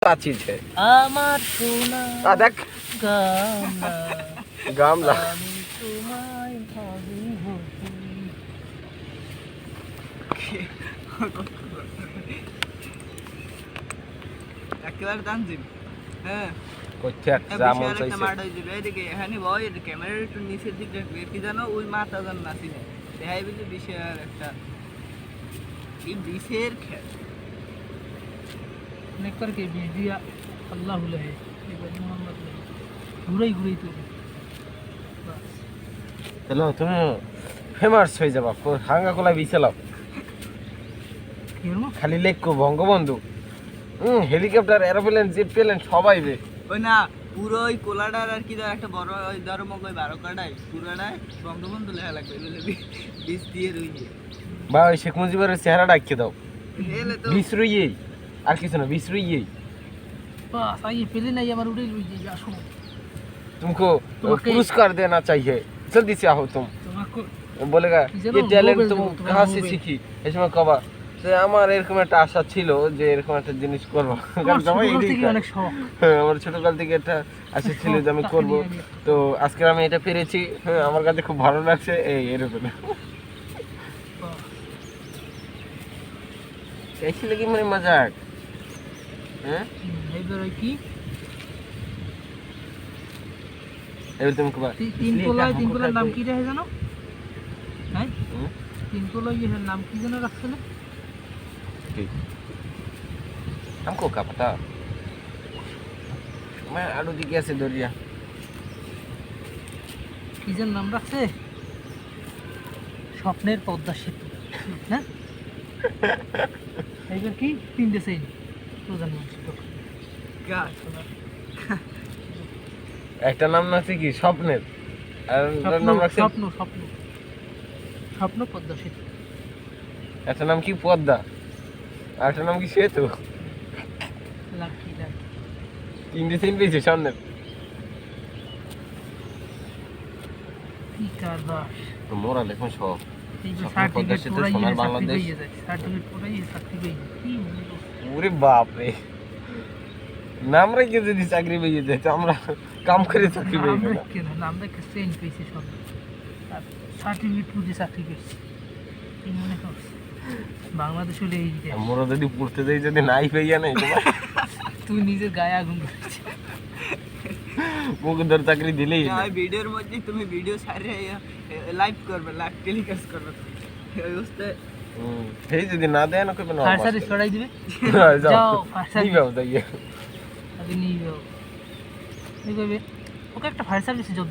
प्राची है আমার সোনা देख গামলা गामला আমি তোমায় ভালোবাসি একেবারে দানজিম হ্যাঁ কোথা জামন চাইছে মাড হই যাবে এদিকে এখানে ভয় ক্যামেরার একটু নিচের দিকে রাখবে কি জানো ওই মাথা জান নাসি না দেখাই বলে বিশের একটা এই বিশের খেল অনেক করে কে বিশ দিয়া আল্লাহ হুলে হে এবার মোহাম্মদ ঘুরাই ঘুরাই তো চলো তুমি ফেমাস হয়ে যাবা হাঙ্গা কোলা বিছালাও খালি লেখো Bangabandhu helicopter aeroplane jet plane সবাই বে ওই না পুরো ওই কোলাডার আর কি একটা বড় ওই ধর্মক ওই 12 কাটায় পুরোটায় বঙ্গবন্ধু লেখা লাগবে বলে বিশ দিয়ে রইয়ে বা ওই শেখ মুজিবের চেহারা ডাকিয়ে দাও বিসরুইয়ে আর কিছু না বিসরুইয়ে বাস आइए पहले नहीं हमारे उड़े लुइए আসো तुमको पुरस्कार देना चाहिए जल्दी से आओ तुम তোমাকে बोलेगा ये टैलेंट तुम कहाँ से सीखी इसमें कबा যে আমার এরকম একটা আশা ছিল যে এরকম একটা জিনিস করব কারণ আমার এইদিকে অনেক শখ আমার ছোটকাল থেকে একটা আশা ছিল যে আমি করব তো আজকে আমি এটা পেরেছি আমার কাছে খুব ভালো লাগছে এই এরকম कैसी लगी मेरी मजाक हैं এবার ওই কি এবার তুমি কবা তিন কোলার নাম কি রাখে জানো হ্যাঁ তিন কোলা এর নাম কি জানো রাখছে না हमको क्या पता मैं आलू दी कैसे दौड़िया কি যেন নাম রাখছে স্বপ্নের পদ্মা সেতু হ্যাঁ এইবার কি তিনটে সেইন প্রধানমন্ত্রী একটা নাম আছে কি স্বপ্নের আর নাম রাখছে স্বপ্ন স্বপ্ন স্বপ্ন পদ্মা সেতু একটা নাম কি পদ্মা আর একটা নাম কি সেতু লাকি লাকি তিনটে তিন পেয়েছে সামনের কি কারবার মোরা লেখুন সব এই যে পদ্মা সেতু সোনার বাংলাদেশ সার্টিফিকেট পুরাই চাকরি পেয়ে কি মনে করছো ওরে বাপ রে নাম রেখে যদি চাকরি পেয়ে যায় তো আমরা কাম করে চাকরি পেয়ে নাম গেলাম রেখে না নাম রেখে ট্রেন পেয়েছি সব আর সার্টিফিকেট পুজে চাকরি পেয়েছি কি মনে করছো বাংলাদেশ হলে এই যে মোরা যদি পড়তে যাই যদি নাই পেয়ে নাই তোমার তুই নিজের গায়ে আগুন ধরেছিস মুখ ধরে চাকরি দিলেই না ভিডিওর মধ্যে তুমি ভিডিও ছাড়ে লাইভ করবে লাইভ টেলিকাস্ট করবে এই অবস্থায় এই যদি না দেয় না কবে না ফারসারি ছড়াই দিবে যাও ফারসারি নিবাও যাইয়ে আগে নিয়ে যাও এই কইবে ওকে একটা ফায়ার সার্ভিসে যোগ